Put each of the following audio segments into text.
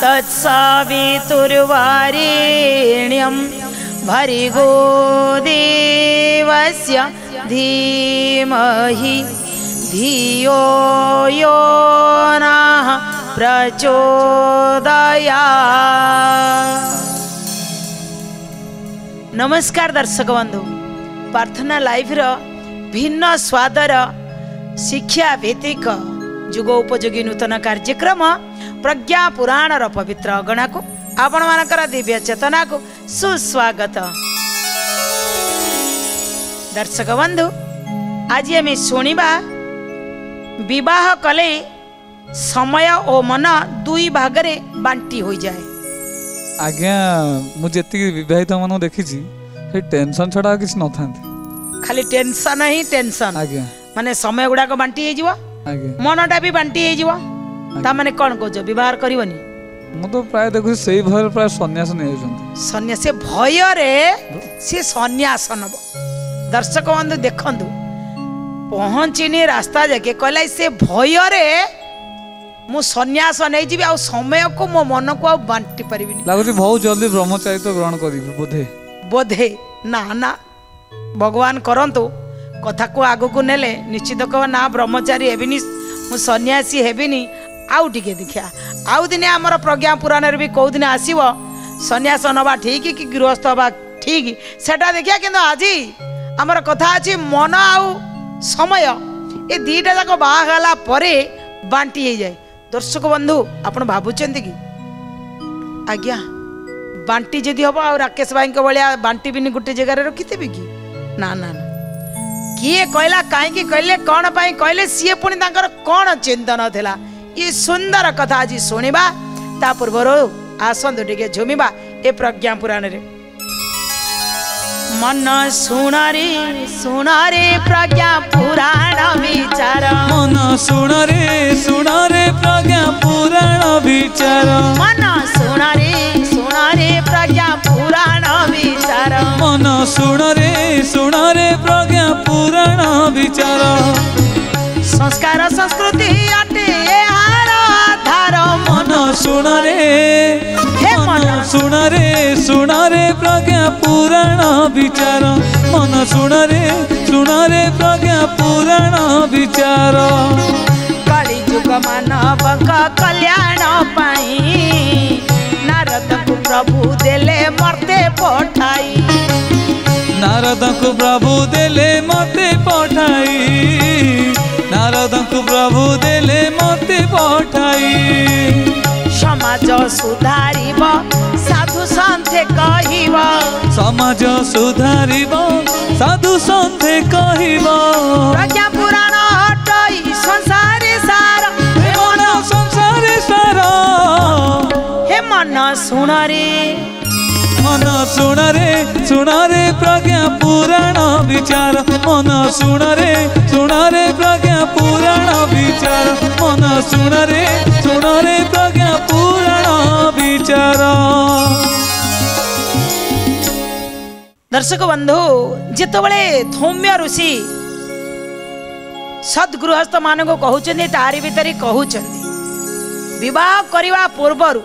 तत्सवितुर्वरेण्यं भर्गो देवस्य धीमहि धियो यो नः प्रचोदयात्। नमस्कार दर्शक बंधु, प्रार्थना लाइव भिन्न स्वादर शिक्षा भित्तिक जुग उपयोगी नूतन कार्यक्रम प्रज्ञा पुराण पवित्र अगणा को आपण मानकर दिव्य चेतना को सुस्वागत। दर्शक बंधु, आज आम शुणा विवाह कले समय और मन दुई भागरे बांटी हो जाए। आज्ञा मुझे विवाहित मन देखी टेंशन छड़ा किसी न था, खाली टेंशन ही टेंशन। आज्ञा माने समय गुड़ाक बांटी हो, मनटा भी बांटी हो, माने कौन कह विवाह करनी? मु तो प्राय देखु से भय प्राय सन्यास नहीं सन्यास भय रे सी सन्यास नब। दर्शक बंधु देखंतु पहुँचनी रास्ता जाके कहला से भय रे मु सन्यास नहीं जी आ समय को मो मन को आ बांटी परिबिनी। लागुची बहुत जल्दी ब्रह्मचारी तो ग्रहण करिबी बोधे बोधे ना ना भगवान करंतु कथा को आगु को नेले निश्चित कह ना ब्रह्मचारी हेबिनी मु सन्यासी हेबिनी। आउ टिके देखिया आउ दिने आमर प्रज्ञा पुराण भी कौ दिन आसीबो सन्यास नबा ठीक कि गृहस्थ हवा ठीक सेटा देखिया। किंतु आज आमर कथा अछि मन आउ समय ए दीटा जाक बाहाला परे बांटी हो जाए। दर्शक बंधु आपण भाबुचंती कि आज्ञा बांटी जदि हम आ राकेश भाई भाया बांटी भी गोटे जगार रखिथेबी कि ना ना ना किए कहला कहीं कहले कौन पाई कहले सी पुणी तांकर कौन चिंतन थिला ये सुंदर कथा आज शुणा। ता पूर्वर आसंतु टिके झुमिबा ए प्रज्ञा पुराण रे। मन सुण रे प्रज्ञा पुराण विचार, मन सुण रे प्रज्ञा पुराण विचार, मन सुण रे प्रज्ञा पुराण विचार, मन सुण रे प्रज्ञा पुराण विचार। संस्कार संस्कृति अटे एहार आधार। मन सुण रे प्रज्ञा पुराण विचार, मन सुण रे प्रज्ञा पुराण विचार। कलि युग मानव कल्याण पाई नारद को प्रभु देले मर्ते पठाई, नारद को प्रभु देले मते पठाई, नारद को प्रभु देले मते पठाई। समाज सुधारिब साधु सन्थे कहिब, समाज सुधारिब साधु सन्थे कहिब। प्रज्ञा पुराण हटई संसारे सार, हे मन संसारे सार। हे मन सुण रे, मन सुण रे प्रज्ञा पुराण विचार, मन सुण रे प्रज्ञा पुराण विचार, मन सुण रे प्रज्ञा पुराण विचार। दर्शक बंधु जितेबले धौम्य ऋषि सद्गृहस्थ मान को कहते तारी भीतर कहते विवाह करने पूर्वर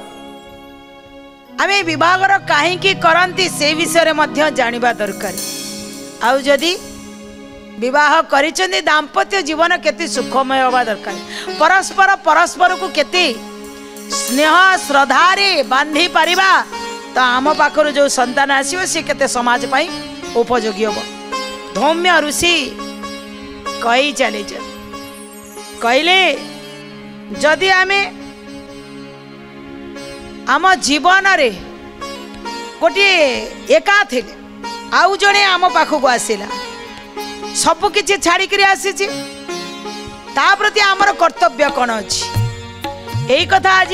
आमे विवाहर कहीं करती से विषय में जानिबा दरकार। आउ जदि विवाह करिसेंती दाम्पत्य जीवन केते सुखमय होबा दरकार। परस्पर को केते स्नेह श्रद्धा रे बांधी पारिबा तो आम पाखर जो संतान आसीबो से केते समाज पाई उपयोगी होबो। धौम्य ऋषि कही चली कहले जदि आमे आम जीवन रे गोटे एका थिले आउ जणे आम पाखक आसिला सबु किछि छाड़ी करी आसीछि ता प्रति आमर कर्तव्य कोन अछि। एही कथा आज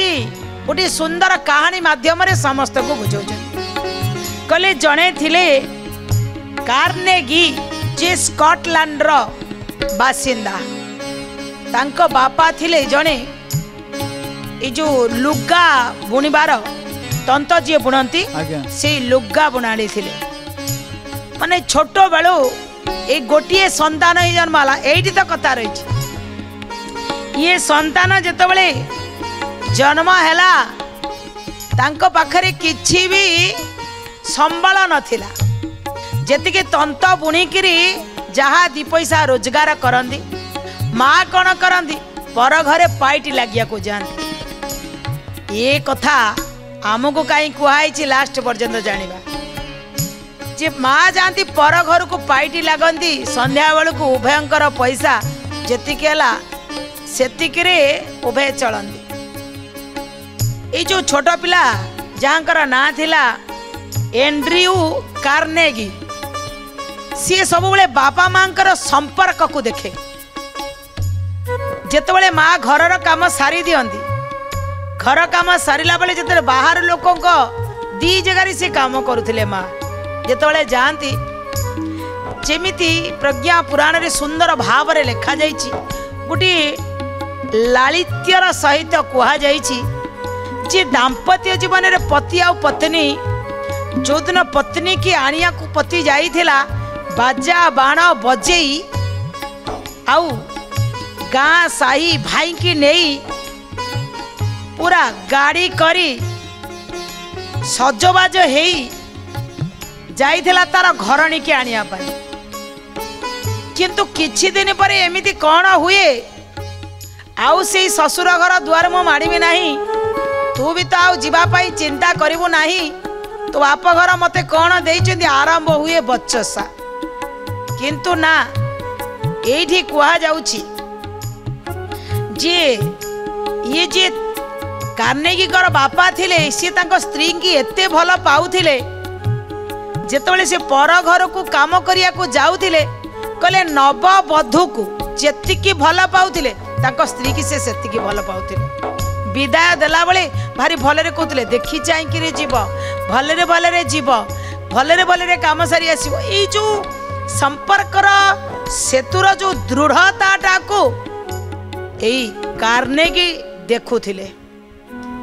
गोटे सुंदर कहानी माध्यम रे समस्त को बुझौछन। कहले जणे थिले कार्नेगी जे स्कॉटलैंड रो बासिंदा तांको बापा थिले जणे ए जो लुगा बुणीबार तंत जी बुणती से लुगा बुणाड़ी थिले माने छोट बेलू ए गोटे संतान ही जन्मला। एठी तो कथा रही ये संतान जेतबेले जन्म हैला तांको पाखरे किछि भी संबल नथिला जेतिके तंत बुणिकिरी जहा दी पैसा रोजगार करंदी माँ कौन करंदी पर घरे पाइटी लागिया को जाती। ये कथा आमको कहीं कहुई लास्ट पर्यंत जानिबा जे माँ जाती पर घर को पाइटी लगती संध्या बेलू को उभयंकर पैसा जेतिके हला सेतिकरे उभय चलती। ये जो छोट पिला जहाँकर ना थिला एंड्रयू कार्नेगी सी सब बड़े बापा माँ संपर्क को देखे जेतबले माँ घर काम सारी दियंती घर काम सारिला बेले जेतबले बाहर लोकों को दी जगह से काम करुथिले माँ जेतबले जानती जेमिति प्रज्ञा पुराण रे सुंदर भाव रे लिखा जाइछि गुटी लालित्यर सहित कुहा जाइछि जे दाम्पत्य जीवन रे पति आ पत्नी जो दिन पत्नी की आनिया को पति जाइथिला बाजा बाण बजेई आउ गाँ साही भाई की नहीं पूरा गाड़ी करी सजबाज हेई जाइथिला तार घरणी के आनिया पाई किंतु किछि दिन पर एमिति कौन हुए आउ से ससुर घर द्वार मो माड़ीबी नहीं तू भी तो आउ जीवा पाई चिंता करिवु नहीं तो बाप घर मते कौन देइछन्ती आरंभ हुए बच्चसा किंतु ना एठी कुहा जाउछि जे ये जे कार्नेगी कर बापा थिले सी तांको स्त्री की एते भल पाउथिले जेतबेले से पर घर को काम करिया को जाउथिले कहले नव बधू को जेतिकी भल पाउथिले तांको स्त्री की से सेतिकी भल पाउथिले विदाय देला बेले भारी भलरे कहउथिले देखि चाहि कि रे जीव भलरे जीव भलरे काम सारी आसीबो। ई जो संपर्कर सेतुर जो दृढ़ताटा को एई कार्नेगी देखुथिले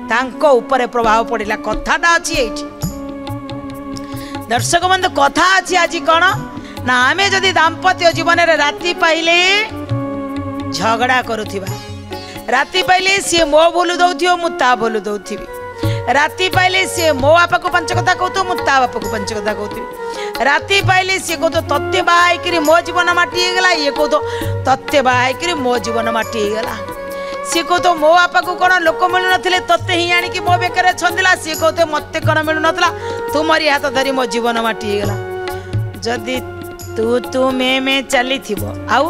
तांको ऊपर प्रभाव पड़िला कथाटा अछि एठी दर्शक बंधु कथा अछि आज कोन ना आमे जदि दाम्पत्य जीवन रे राति पाइले झगड़ा करुथिबा राति पाइले सी मो बोलु दउथियो मु ता बोलु दउथिबी राति पाइले सी मो बापा को पंच कथा कहतो मु ता बापा को पंच कथा कहतो राति पाइले सी कहतो तत्ते बाहाई करी मो जीवन माटी हे गेला ये कहतो तत्ते बाहाई करी मो जीवन माटी हे गेला सी कहतो मो बापा को कोन लोक मिलु नथिले तत्ते ही आनी कि मो बेकरे छंदिला सी कहतो मत्ते कोन मिलु नथला तुमरी हाथ धरी मो जीवन माटी हे गेला जदि तू में चली थिबो आउ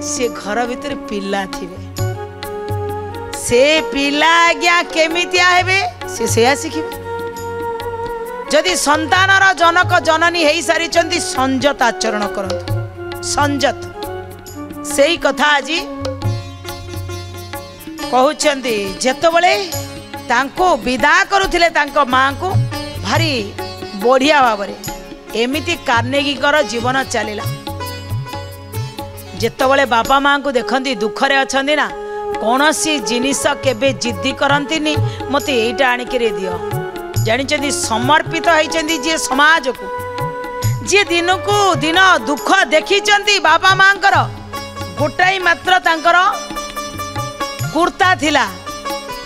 से घर भीतर पिला थिबे से पिला आज्ञा केमितिया हेबे से सेया शिखिबे जदि संतानर जनक जननी हेई सारी चंदी संजत आचरण करंतु संजत सेही कथा आज कहउचंदी जेतबेले तांको विदा करुथिले तांको मां को भारी बढ़िया भाबरे एमिति कार्नेगी कर जीवन चलिला जेतबेले बापा मां को देखंती दुखरे अछंदी ना कौन सी जिनिस केबे जिद्दी करंतीनी मते एइटा आनिक रे दियो जानिचंदी समर्पित होइचंदी जे समाज को जे दिन को दिन दुख देखिचंदी बापा मां कर गोटाई मात्र तांकर कुर्ता थिला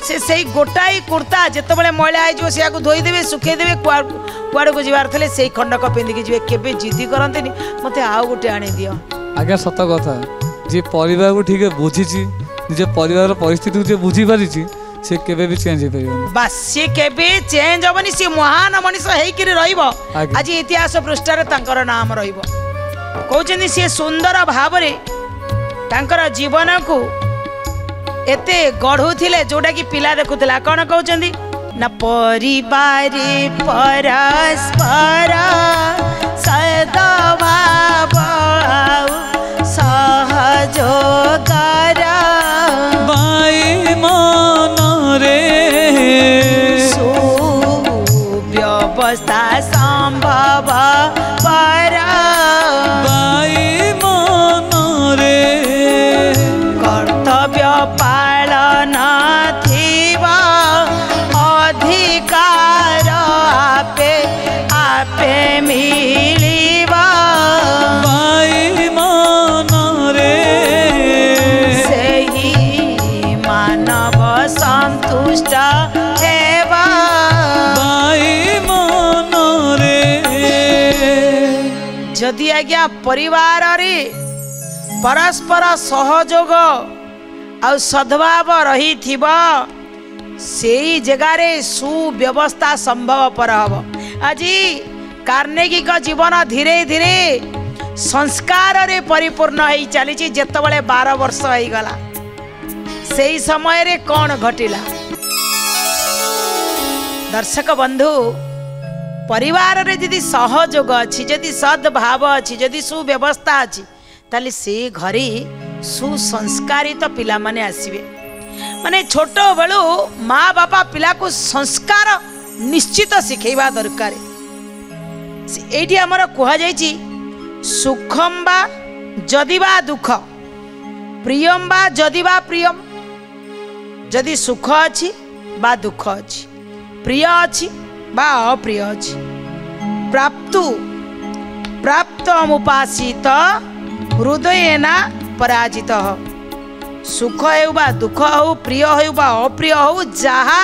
से सेई गोटाई कुर्ता जेतबेले मैला आइ जो सेया को धोई देबे सुखे देबे कुआड़ को जीवार थले सेई खंडक पिंदी के जीवे केबे जिद्दी करंतीनी मते आउ गोटे आनी दियो आगे सत कथा जे परिवार को ठीक बुझीची निजे परिवार परिस्थिति को जे बुझी पारिची से केबे भी चेंज होइबो बस से केबे चेंज होबनी से महान मनुष्य हेई कि रहिबो आज इतिहास पृष्ठ रे तांकर नाम रहिबो कहउचंदी से सुंदर भाव रे तांकर जीवन को एते गढ़ुथिले जोटा कि पिला देखुथिला कोन कहउचंदी ना परिवार परस्पर सद्भाव सहयोगार बाई मन रे सुव्यवस्था संभव पर बाई मन रे कर्तव्य पालन थिबा अधिकार आपे आपे मिलिबा बाई मन रे सही मानव संतुष्ट हेबा जदि आज्ञा परिवार रे परस्पर सहयोग आ सद्भाव रही थिबा सेई जगार सुव्यवस्था संभवपर हम। आज कार्नेगी का जीवन धीरे धीरे संस्कार रे परिपूर्ण हो चली। जितेबाला 12 वर्ष हो गला से समय रे कौन घटिला। दर्शक बंधु परिवार रे यदि सहयोग अच्छी जदि सद्भाव अच्छी जदि सुव्यवस्था अच्छी ताले से घरे सुसंस्कारित पिला माने आसीबे। माने छोट बेलू माँ बापा पिला को संस्कार निश्चित शिखेबा दरकार। एठी हमर कहा जायछि सुखम बा जदि बा दुख प्रियम बा जदि बा प्रियम। जदि सुख अछि बा दुख अछि प्रिय अछि बा अप्रिय अछि प्राप्त अमुपासित हृदयेना पराजित। सुख हो बा दुख हो प्रिय हो बा अप्रिय हो जहा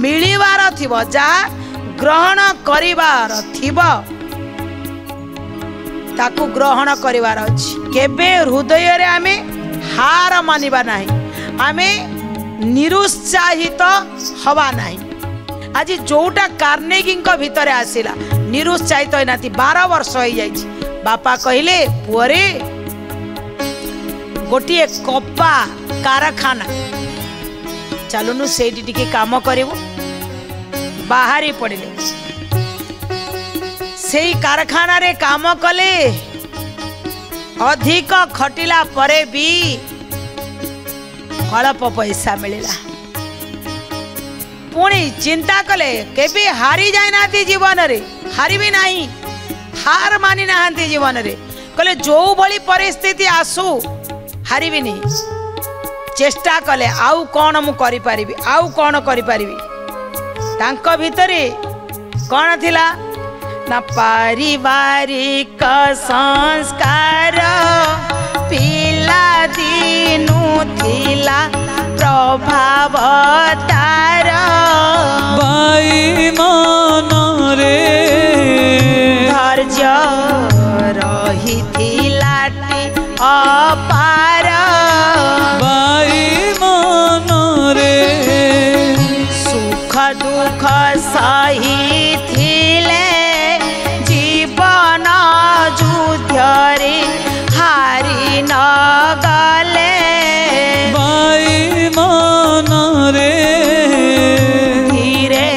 मिलिबार थिबो जहा ग्रहण करिबार थिबो ताकू ग्रहण करिबार अछि। केबे हृदय रे आमे हार मानिबा नाही आमे निरुत्साहित हवा नाही। आज जोटा कार्नेगी भितर आसिला निरुत्साहित होई नाती 12 वर्ष हो जाइछि। बापा कहले पुअरे गोटे कपा कारखाना चलुनु सेठी टिके काम करिवो। बाहरी पड़िले सेई कारखाना रे काम कले अधिक खटिला परे भी अल्प पैसा मिलिला। पुणी चिंता कले केबे हारी जाय नाती जीवन रे हारी भी नहीं हार मानी नाहांती जीवन रे कले जो भली परिस्थिति आसू हारी भी नहीं। चेष्टा कले आउ कौन मु करि परिबी आउ कौन करि परिबी। तांको भितरे कौन थिला ना पारिवारिक संस्कार पिला दिनु थिला प्रभाव तार बाई मन रे धैर्य रही थिलाटी अपार बाई मन रे सुख दुख सही थिले जीवन युद्ध रे हारी न गले बाई मन रे धीरे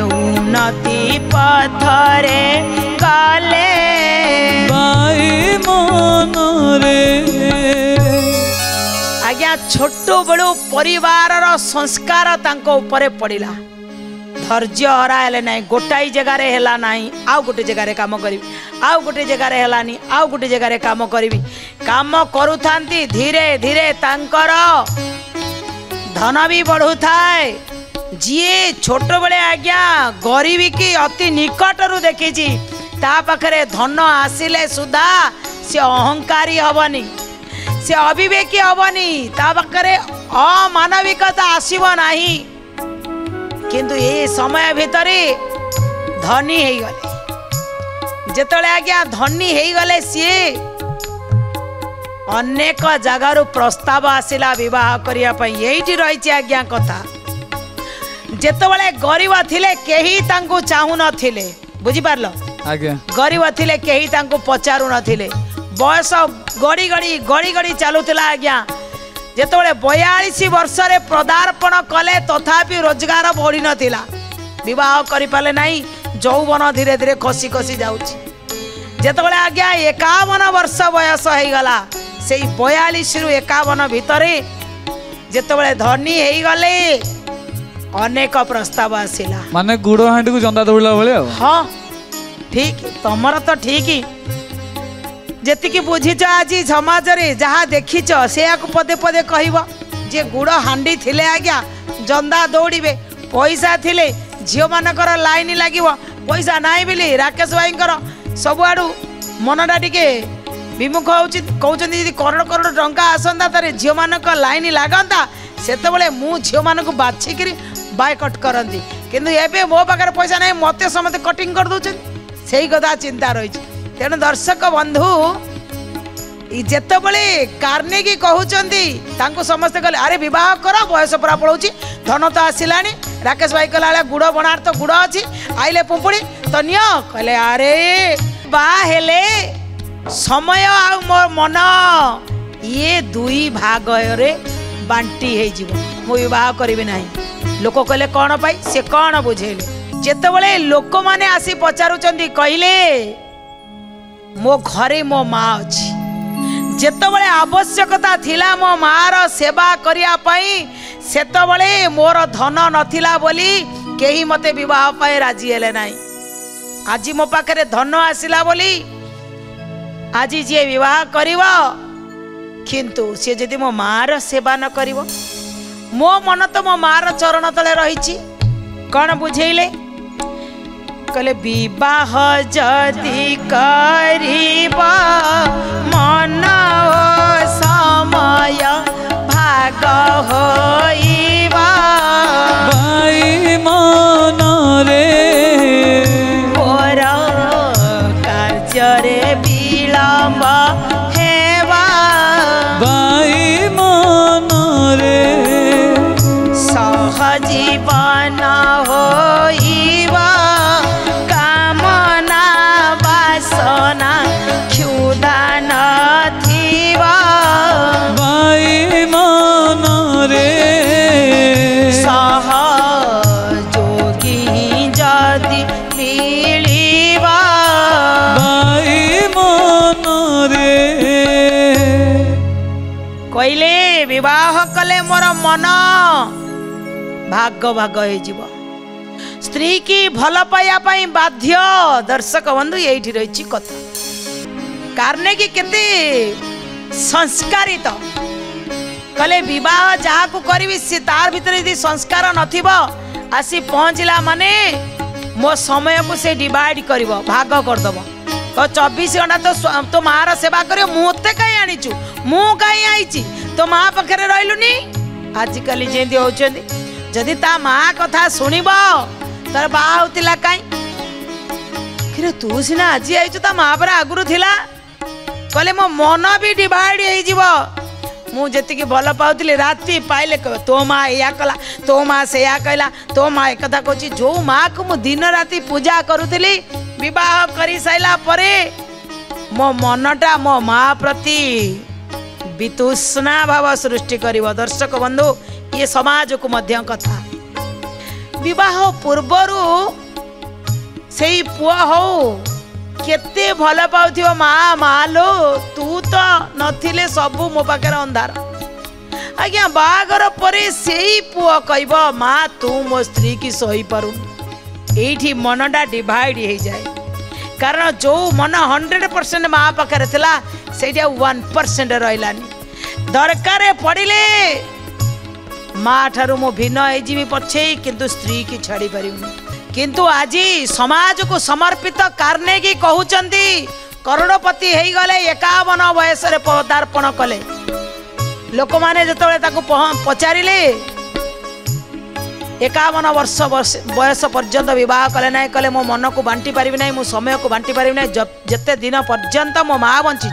उन्नति पथरे गले बाई मन रे। आज्ञा छोट बेलू परिवार संस्कार तांको उपरे पड़िला। धैर्य हरा हेले नहीं गोटाई जगार हेला नहीं आउ गोटे जगार काम करी आउ गोटे जगार हेलानी आउ गोटे जगार काम करी काम करुथांती धीरे धीरे तांकर धन भी बढ़ू थाए। जी छोट बेले आज्ञा गरीबी की अति निकटरू देखी ता पाखरे धन आसिले सुधा से अहंकारी हबनी से अविवेकी हबनी ता पाखरे अमानविकता आसीबो नाही। किंतु ये समय भितरे धनी हो गले जेतले आज्ञा धनी हो गले सी अनेक जगार प्रस्ताव आसिला विवाह करिया पई। एठी रहिछि आज्ञा कथा जेतबेले गरीब थिले केही तांको चाहू नथिले बुझी पारलो आज्ञा गरीब थिले केही तांको पचारू नथिले। बयस गड़ी गड़ी गड़ी गड़ी चलुथिला आज्ञा जेतबेले 42 वर्ष रे पदार्पण कले तथापि रोजगार बढ़ी नथिला विवाह करि पाले नाही। यौवन धीरे धीरे खसी खसी जाउछि। जेतबेले आज्ञा 51 वर्ष बयस हो गला से 42 रु 51 भितरे जेतबेले धनी हो गले अनेक प्रस्ताव आसिला माने गुड़ हांडी को जंदा दौड़ला भले। हाँ ठीक तमर तो ठीक जेतिकी बुझीच आज समाज रे जहाँ देखीच से पदे पदे कहब जे गुड़ हांडी थिले आज्ञा जंदा दौड़े पैसा थिले झील मानकर लाइन लगे पैसा नाई बोली राकेश भाईंकर सबुआड़ू मनटा टिके विमुख कहते जी करोड़ करोड़ टंका आसंता तारे झील मानक लाइन लगता से मु झील मानक बाछिकी बायकट करती किंतु एबे मो पाखे पैसा ना मत समस्त कटिंग कर दौरान से ही कथा चिंता रही तेणु दर्शक बंधु जितेबले कार्नेगी कहते समस्ते कहले अरे बह कर बयस पूरा पड़ोची धन तो आसला राकेश भाई कहला गुड़ बणार तो गुड़ अच्छी आइले पुंपुड़ी तो निय कहले अरे बाहेले समय आ मो मन ये दुई भाग बांटी हो बह करी ना लोक कहले कौन पाई से कौन बुझेले जितेबले लोक मैंने आसी पचारुचंदी कहले मो घरे मो माँ अच्छी जेतबले आवश्यकता थिला मो मार सेवा करिया पई सेतबले मोर धन नथिला बोली केही मते विवाह पाए राजी हेले नाही। आज मो पाखरे धन आसिला बोली आज जे विवाह करिवो किंतु से जदि मो मार सेवा न करिवो मो मन तो मो मार चरण तले रहिछि कौन बुझेइले कहले विवाह जदि करिबा मन समय भाग होइबा भाई मन रे मोर कार्य रे विलंब हेबा भाई मन रे सहजीवन होइबा कामना वासना क्षुधा नथिबा भाई मन रे सहयोगी जदि मिलिबा भाई मन रे कहले विवाह कले मोर मन भाग भाग हो स्त्री की भल पाइबा पई बाध्य। दर्शक बंधु यही रही कथा कार्नेगी केते संस्कारित कले विवाह जहाँ को करी सी तार भीतर यदि संस्कार नथिबो आसी पहुँचला माने मो समय को से डिवाइड करिवो भाग करदबो तो 24 घंटा तो मार सेवा करियो मुते कहीं आनीचु मु कहीं आईची तो माँ पाखरे रहिलुनी आजिकल जेंदी होचंदी जदि ता माँ कथा सुनिब तार बाहा होतिला काई कि तू सिना आज आईचु ता माँ पर आगुरु थिला कहले मो मन भी डिवाइड हो जिवो मु जेतिकी भल पाउतिली राति पाइले कह तो माँ या कला तो माँ से या कहला तो माँ एक कथा कहछि जो माँ को मु दिन राति पूजा करुतिली विवाह करी साइला परे मो मनटा मो माँ प्रति वितुष्णा भाव सृष्टि करिवो। दर्शक बंधु ये समाज को मध्य कथा विवाह पूर्वरु सेई पुआ हो केते भल पाउथिबो माँ माँ लो तू तो नथिले सबु मो पाखे अंधार आज्ञा बागर परे सेई पुआ कहबो माँ तू मो स्त्री की सही पारु एठी मनटा डिवाइड हो जाए कारण जो मन 100% माँ पाखे थिला सेटा 1% रहिलानी दरकार पड़िले माँ ठारू मो भिन्न होइजिबी पछे किंतु स्त्री की छाड़ी पारिबनी किंतु आज समाज को समर्पित कार्नेगी कहउचंदी करोड़पति हेई गले 51 वयस रे पदार्पण कले लोक माने जतबे ताको पचारिले 51 वर्ष बयस पर्यंत विवाह कले ना कले मो मन को बांटी पारिबी ना मो समय को बांटी पारिबी ना जते दिन पर्यंत मो माँ बंची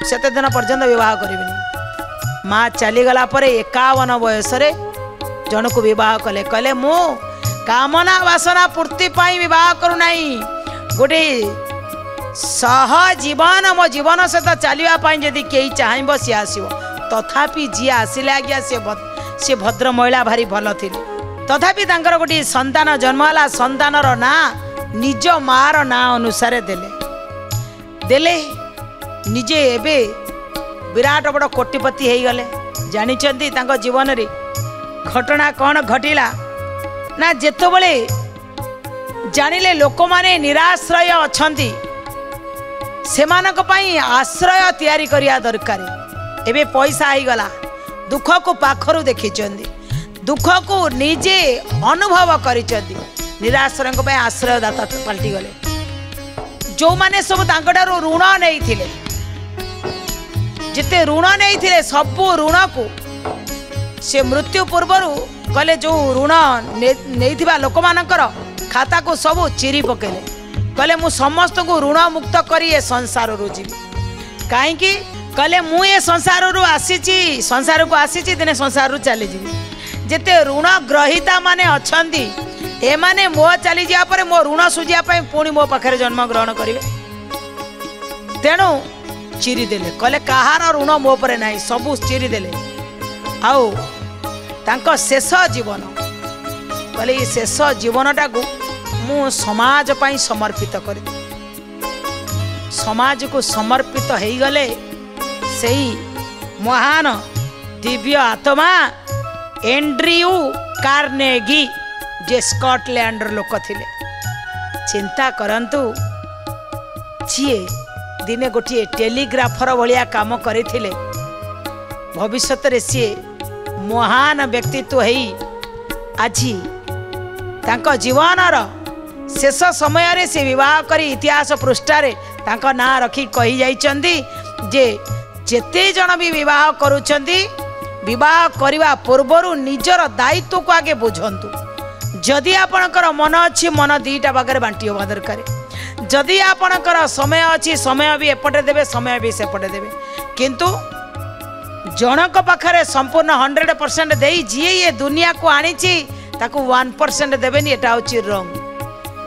सेते दिन पर्यंत विवाह करिबिनी माँ चलीगला पर 51 वयस रे जन को विवाह कले कले मो कामना वासना पूर्ति पाई विवाह करू नाही गोटे सह जीवन मो जीवन सहित चलवा जदि कई चाहब सी आसो तथापि जी आसिले आज्ञा सी भद्र महिला भारी भल थी तथापि तांकर गोटे संतान जन्मला संतानर ना निज मार ना अनुसार देले निजे एबे विराट बड़ कोटिपति हो गले जानिचंती तांको जीवन रे घटना कौन घटिला ना जेतबले जानिले लोक माने निराश्रय अछंती सेमानक पई आश्रय तैयारी करिया दरकार एबे पैसा आई गला दुख को पाखरु देखिचंदी दुख को निजे अनुभव करिचंदी निराश्रय को पई आश्रय दाता पलटी गले जो माने सब तांकटारो ऋण नै थिले जिते ऋण नहीं थिले सब ऋण को से मृत्यु पूर्वर गले जो ऋण नहीं लोक मानकर खाता को सब चिरी पकेले कहले मु समस्त को ऋण मुक्त करी ए संसार रू जीवी कहीं कहले मु ए संसार रू आसीची संसार को आसीची दिने संसार रू चली जीवी जेते ऋण ग्रहीता माने अछंती ए माने मो चली जा पर मो ऋण सुझिया पई पुणी मो पाखरे जन्म ग्रहण करिवे तेणु चिरी देले कहले कहार ऋण मो परे नाही सबु चिरी देले आउ तांको शेष जीवन कहले ये शेष जीवनटा को मु समाज पई समर्पित कर समाज को समर्पित हो गले सही महान दिव्य आत्मा एंड्रयू कार्नेगी जे स्कॉटलैंड लोक थिले चिंता करंतु जी दिने गोटे टेलीग्राफर भलिया काम करथिले भविष्य रे सी महान व्यक्तित्व है आज तांको जीवनर शेष समय रे से विवाह करी इतिहास पृष्ठारे तांको ना रखी कही जाइचंदी जे जेते जन भी विवाह करूचंदी विवाह करने पूर्वर निजर दायित्व को आगे बुझंतु जदि आपणकर मन अच्छी मन दीटा भाग बांटी होगा दरकार जदि आपणकर समय अच्छी समय भी एपटे देवे समय भी सेपटे देवे किंतु जनक पाखरे संपूर्ण 100% दे जी ये दुनिया को आनी ताकू 1% देवेनि एटा होची रंग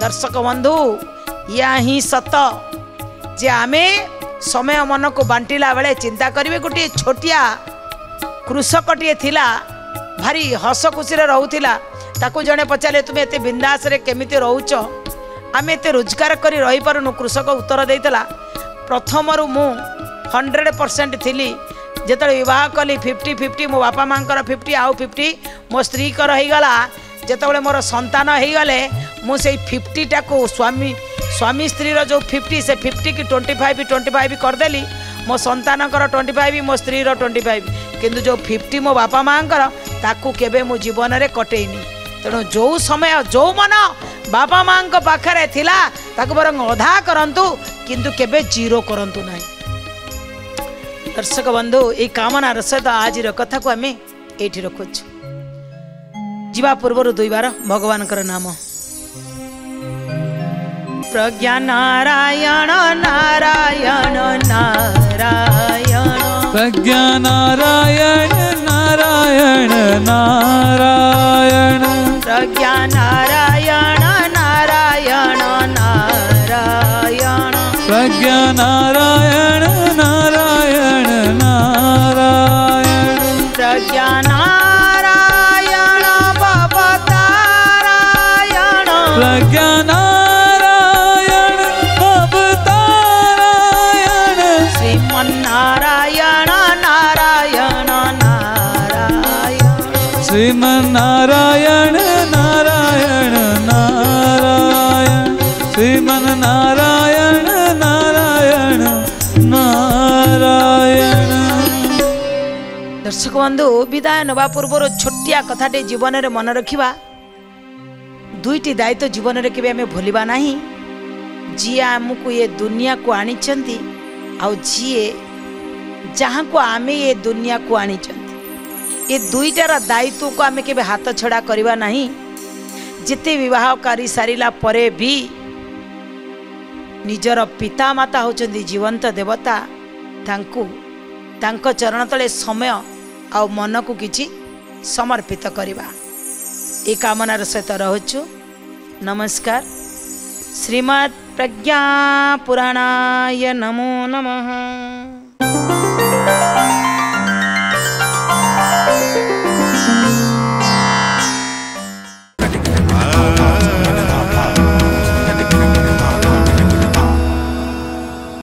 दर्शक बंधु या ही सत जे आमे समय मन को बांटिला बेले चिंता करिवे गोटे छोटिया कृषकटिए थिला भारी हस खुशी रहूथिला ताकू जने पचारे तुम एते बिंदास रे केमिति रहउच आमे एते रोजगार करी रही पारुनु कृषक उत्तर देइतला प्रथम रु मु 100% थिली जेतले विवाह कली 50-50 मो बापा माँ 50 आउ 50 मो स्त्री कर गला जेतबले मोर संतान हो गले मुझे 50 टा को स्वामी स्वामी स्त्री रो जो 50 से 50 की 25 करदेली मो संतान 25 मो स्त्री रो 25 किंतु जो 50 मो बापा माँ ताकू केबे मो जीवन रे कटेइनी तेणु जो समय जो मन बापा माँ पाखरे थिला ताकू बरंग अधा करंतु किंतु केबे जीरो करंतु नाही। दर्शक बंधु ये कामनार सहित आज कथा को आम ये रखुच जीवा पूर्वर 2 बार भगवान नाम प्रज्ञा नारायण नारायण नारायण प्रज्ञा नारायण नारायण नारायण प्रज्ञा नारायण नारायण नारायण प्रज्ञा नारायण नारायण नारायण प्रज्ञा नारायण भवतारायण प्रज्ञा नारायण भवतारायण श्रीमन्नारायण नारायण नारायण श्रीमन्नारायण नारायण नारायण श्रीमन्नारायण नारायण नारायण। दर्शक बंधु विदाय नवा पूर्वर छोटिया कथाटे जीवन में मन रखा 2टी दायित्व जीवन में केबे आमे भूलिबा नाही जी आमको ये दुनिया को आनी आउ जी जहाँ को आमे ये दुनिया को आनी ये 2टार दायित्व को आमे केबे हाथ छड़ा करवा नाही जिते विवाह करी सारिला परे भी निजर पिता माता होचंदी जीवंत देवता तांको चरण तले समय आ मन को किछि समर्पित करवा ए कामनार सहित रहुछु। नमस्कार। श्रीमद् प्रज्ञा पुराणाय नमो नमः।